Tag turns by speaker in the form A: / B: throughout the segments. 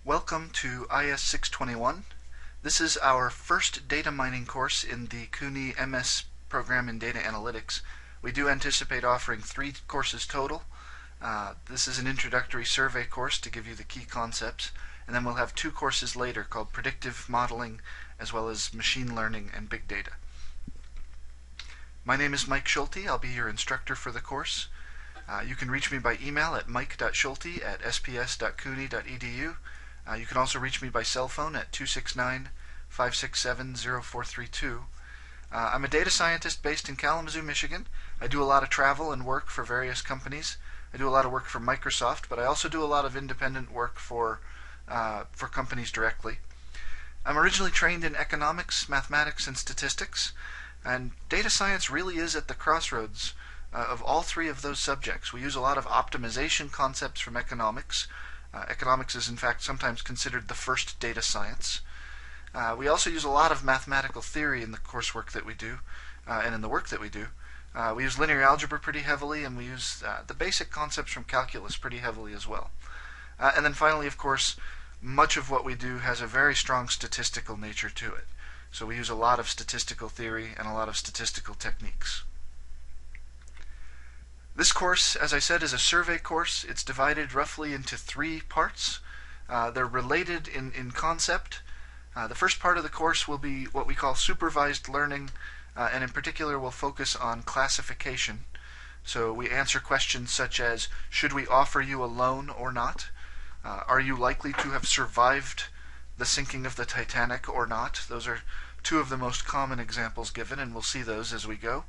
A: Welcome to IS 621. This is our first data mining course in the CUNY MS program in data analytics. We do anticipate offering 3 courses total. This is an introductory survey course to give you the key concepts, and then we'll have 2 courses later called predictive modeling as well as machine learning and big data. My name is Mike Schulte. I'll be your instructor for the course. You can reach me by email at mike.schulte@sps.cuny.edu. You can also reach me by cell phone at 269-567-0432. I'm a data scientist based in Kalamazoo, Michigan. I do a lot of travel and work for various companies. I do a lot of work for Microsoft, but I also do a lot of independent work for companies directly. I'm originally trained in economics, mathematics, and statistics, and data science really is at the crossroads of all 3 of those subjects. We use a lot of optimization concepts from economics. Economics is in fact sometimes considered the first data science. We also use a lot of mathematical theory in the coursework that we do, and in the work that we do. We use linear algebra pretty heavily, and we use the basic concepts from calculus pretty heavily as well. And then finally, of course, much of what we do has a very strong statistical nature to it. So we use a lot of statistical theory and a lot of statistical techniques. This course, as I said, is a survey course. It's divided roughly into 3 parts. They're related in concept. The first part of the course will be what we call supervised learning, and in particular we'll focus on classification. So we answer questions such as, should we offer you a loan or not? Are you likely to have survived the sinking of the Titanic or not? Those are 2 of the most common examples given, and we'll see those as we go.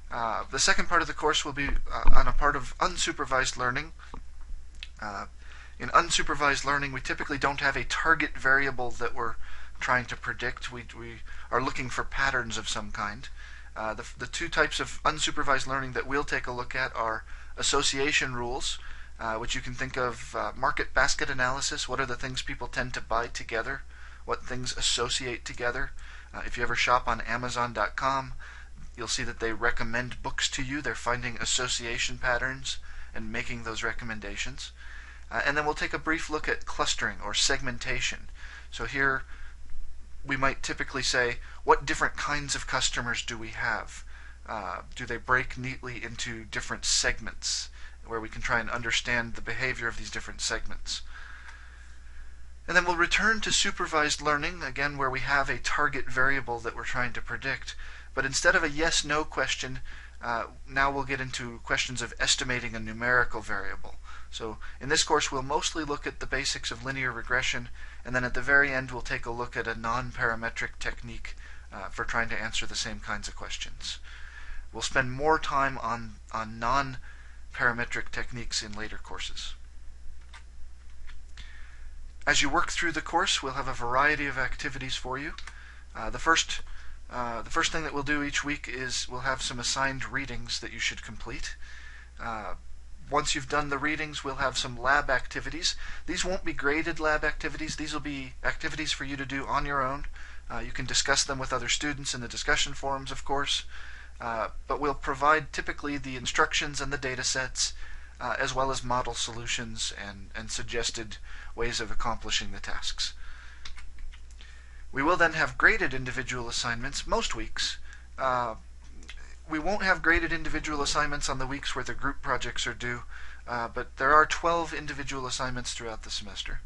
A: The second part of the course will be on a part of unsupervised learning. In unsupervised learning, we typically don't have a target variable that we're trying to predict. We are looking for patterns of some kind. The 2 types of unsupervised learning that we'll take a look at are association rules, which you can think of market basket analysis. What are the things people tend to buy together? What things associate together? If you ever shop on Amazon.com, you'll see that they recommend books to you. They're finding association patterns and making those recommendations. And then we'll take a brief look at clustering or segmentation. So here we might typically say, what different kinds of customers do we have? Do they break neatly into different segments, where we can try and understand the behavior of these different segments? And then we'll return to supervised learning, again where we have a target variable that we're trying to predict. But instead of a yes-no question, now we'll get into questions of estimating a numerical variable. So in this course we'll mostly look at the basics of linear regression, and then at the very end we'll take a look at a non-parametric technique for trying to answer the same kinds of questions. We'll spend more time on non-parametric techniques in later courses. As you work through the course, we'll have a variety of activities for you. The first thing that we'll do each week is we'll have some assigned readings that you should complete. Once you've done the readings, we'll have some lab activities. These won't be graded lab activities. These will be activities for you to do on your own. You can discuss them with other students in the discussion forums, of course. But we'll provide typically the instructions and the data sets, as well as model solutions and suggested ways of accomplishing the tasks. We will then have graded individual assignments most weeks. We won't have graded individual assignments on the weeks where the group projects are due, but there are 12 individual assignments throughout the semester.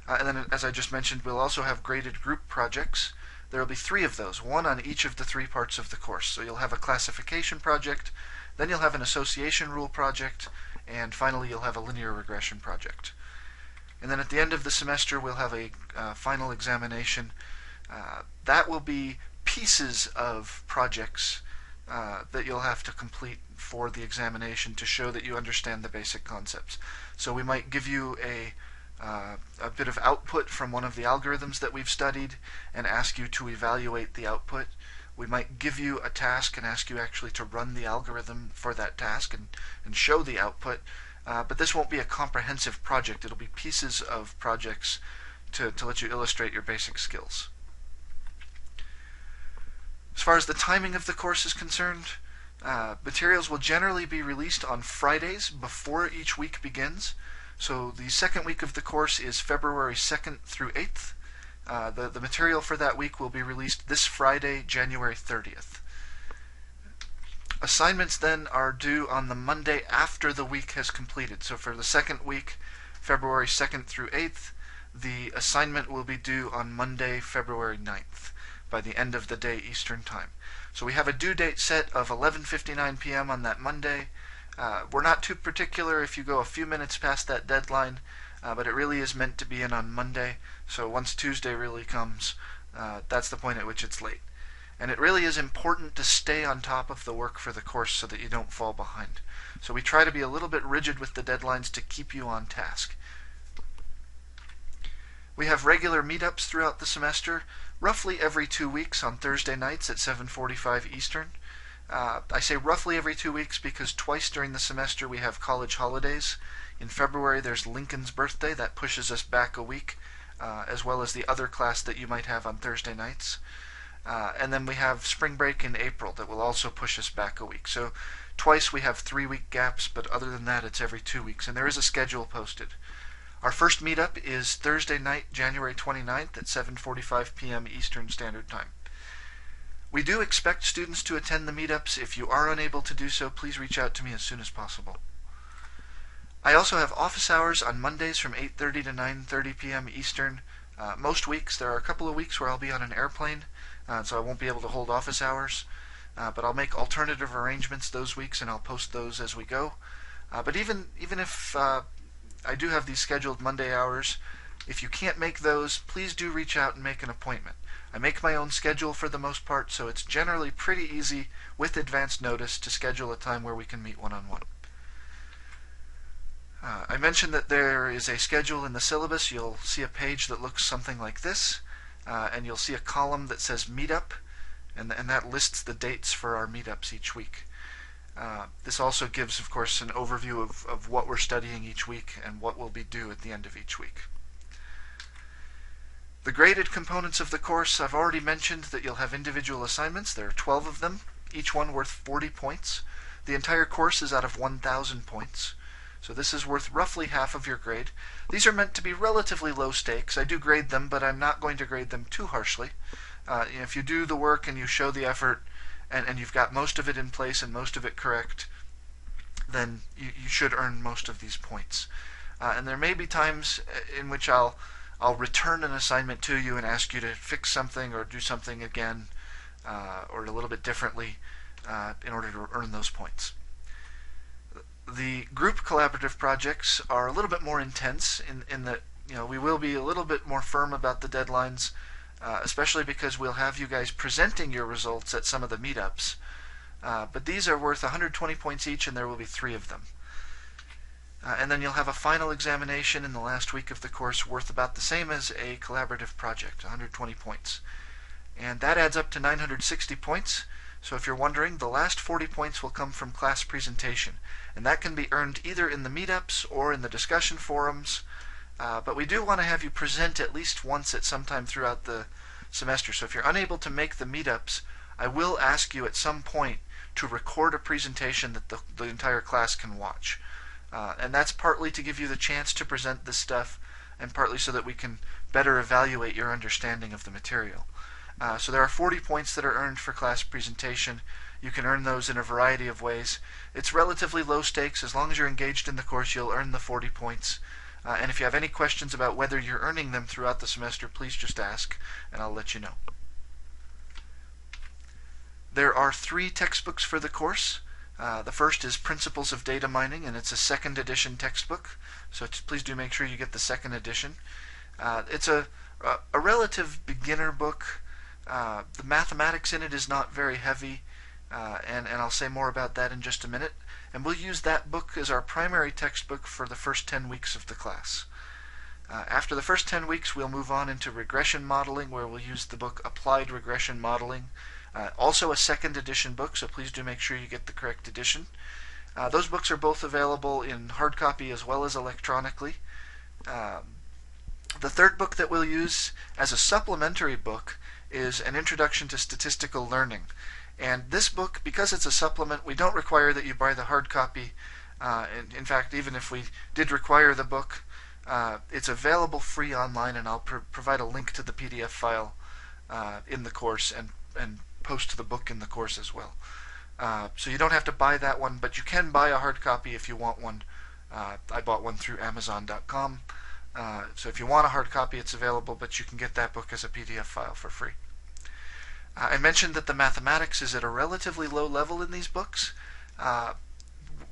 A: And then, as I just mentioned, we'll also have graded group projects. There will be 3 of those, 1 on each of the 3 parts of the course. So you'll have a classification project, then you'll have an association rule project, and finally you'll have a linear regression project. And then at the end of the semester we'll have a final examination. That will be pieces of projects that you'll have to complete for the examination to show that you understand the basic concepts. So we might give you a bit of output from one of the algorithms that we've studied and ask you to evaluate the output. We might give you a task and ask you actually to run the algorithm for that task and show the output. But this won't be a comprehensive project. It'll be pieces of projects to let you illustrate your basic skills. As far as the timing of the course is concerned, materials will generally be released on Fridays before each week begins. So the second week of the course is February 2nd through 8th. The material for that week will be released this Friday, January 30th. Assignments then are due on the Monday after the week has completed. So for the second week, February 2nd through 8th, the assignment will be due on Monday, February 9th, by the end of the day Eastern Time. So we have a due date set of 11:59 p.m. on that Monday. We're not too particular if you go a few minutes past that deadline, but it really is meant to be in on Monday. So once Tuesday really comes, that's the point at which it's late. And it really is important to stay on top of the work for the course so that you don't fall behind. So we try to be a little bit rigid with the deadlines to keep you on task. We have regular meetups throughout the semester, roughly every 2 weeks on Thursday nights at 7:45 Eastern. I say roughly every 2 weeks because twice during the semester we have college holidays. In February there's Lincoln's birthday, that pushes us back a week, as well as the other class that you might have on Thursday nights. And then we have spring break in April that will also push us back a week. So twice we have 3-week gaps, but other than that it's every 2 weeks, and there is a schedule posted. Our first meetup is Thursday night, January 29th at 7:45 p.m. Eastern Standard Time. We do expect students to attend the meetups. If you are unable to do so, please reach out to me as soon as possible. I also have office hours on Mondays from 8:30 to 9:30 p.m. Eastern. Most weeks, there are a couple of weeks where I'll be on an airplane, so I won't be able to hold office hours, but I'll make alternative arrangements those weeks and I'll post those as we go. But even if I do have these scheduled Monday hours, if you can't make those, please do reach out and make an appointment. I make my own schedule for the most part, so it's generally pretty easy with advance notice to schedule a time where we can meet one-on-one. I mentioned that there is a schedule in the syllabus. You'll see a page that looks something like this, and you'll see a column that says Meetup, and that lists the dates for our meetups each week. This also gives, of course, an overview of what we're studying each week and what will be due at the end of each week. The graded components of the course, I've already mentioned that you'll have individual assignments. There are 12 of them, each one worth 40 points. The entire course is out of 1,000 points. So this is worth roughly half of your grade. These are meant to be relatively low stakes. I do grade them, but I'm not going to grade them too harshly. If you do the work and you show the effort, and you've got most of it in place and most of it correct, then you should earn most of these points. And there may be times in which I'll return an assignment to you and ask you to fix something or do something again, or a little bit differently, in order to earn those points. The group collaborative projects are a little bit more intense in that we will be a little bit more firm about the deadlines, especially because we'll have you guys presenting your results at some of the meetups. But these are worth 120 points each, and there will be 3 of them. And then you'll have a final examination in the last week of the course worth about the same as a collaborative project, 120 points. And that adds up to 960 points. So if you're wondering, the last 40 points will come from class presentation. And that can be earned either in the meetups or in the discussion forums. But we do want to have you present at least once at some time throughout the semester. So if you're unable to make the meetups, I will ask you at some point to record a presentation that the entire class can watch. And that's partly to give you the chance to present this stuff, and partly so that we can better evaluate your understanding of the material. So there are 40 points that are earned for class presentation. You can earn those in a variety of ways. It's relatively low stakes. As long as you're engaged in the course, you'll earn the 40 points. And if you have any questions about whether you're earning them throughout the semester, please just ask, and I'll let you know. There are 3 textbooks for the course. The first is Principles of Data Mining, and it's a 2nd edition textbook, so please do make sure you get the 2nd edition. It's a relative beginner book. The mathematics in it is not very heavy, and I'll say more about that in just a minute. And we'll use that book as our primary textbook for the first 10 weeks of the class. After the first 10 weeks, we'll move on into regression modeling, where we'll use the book Applied Regression Modeling. Also a 2nd edition book, so please do make sure you get the correct edition. Those books are both available in hard copy as well as electronically. The third book that we'll use as a supplementary book is An Introduction to Statistical Learning. And this book, because it's a supplement, we don't require that you buy the hard copy. In fact, even if we did require the book, it's available free online, and I'll provide a link to the PDF file in the course, and post the book in the course as well. So you don't have to buy that one, but you can buy a hard copy if you want one. I bought one through Amazon.com. So if you want a hard copy, it's available, but you can get that book as a PDF file for free. I mentioned that the mathematics is at a relatively low level in these books.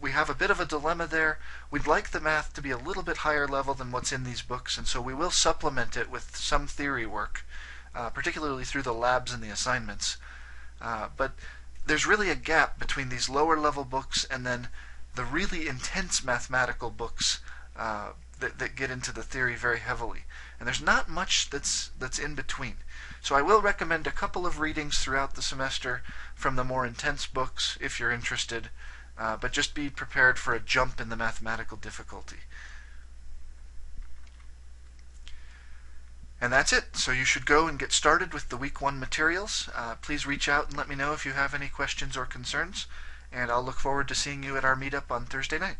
A: We have a bit of a dilemma there. We'd like the math to be a little bit higher level than what's in these books, and so we will supplement it with some theory work, particularly through the labs and the assignments. But there's really a gap between these lower level books and then the really intense mathematical books that get into the theory very heavily. And there's not much that's in between. So I will recommend a couple of readings throughout the semester from the more intense books if you're interested, but just be prepared for a jump in the mathematical difficulty. And that's it. So you should go and get started with the Week 1 materials. Please reach out and let me know if you have any questions or concerns, and I'll look forward to seeing you at our meetup on Thursday night.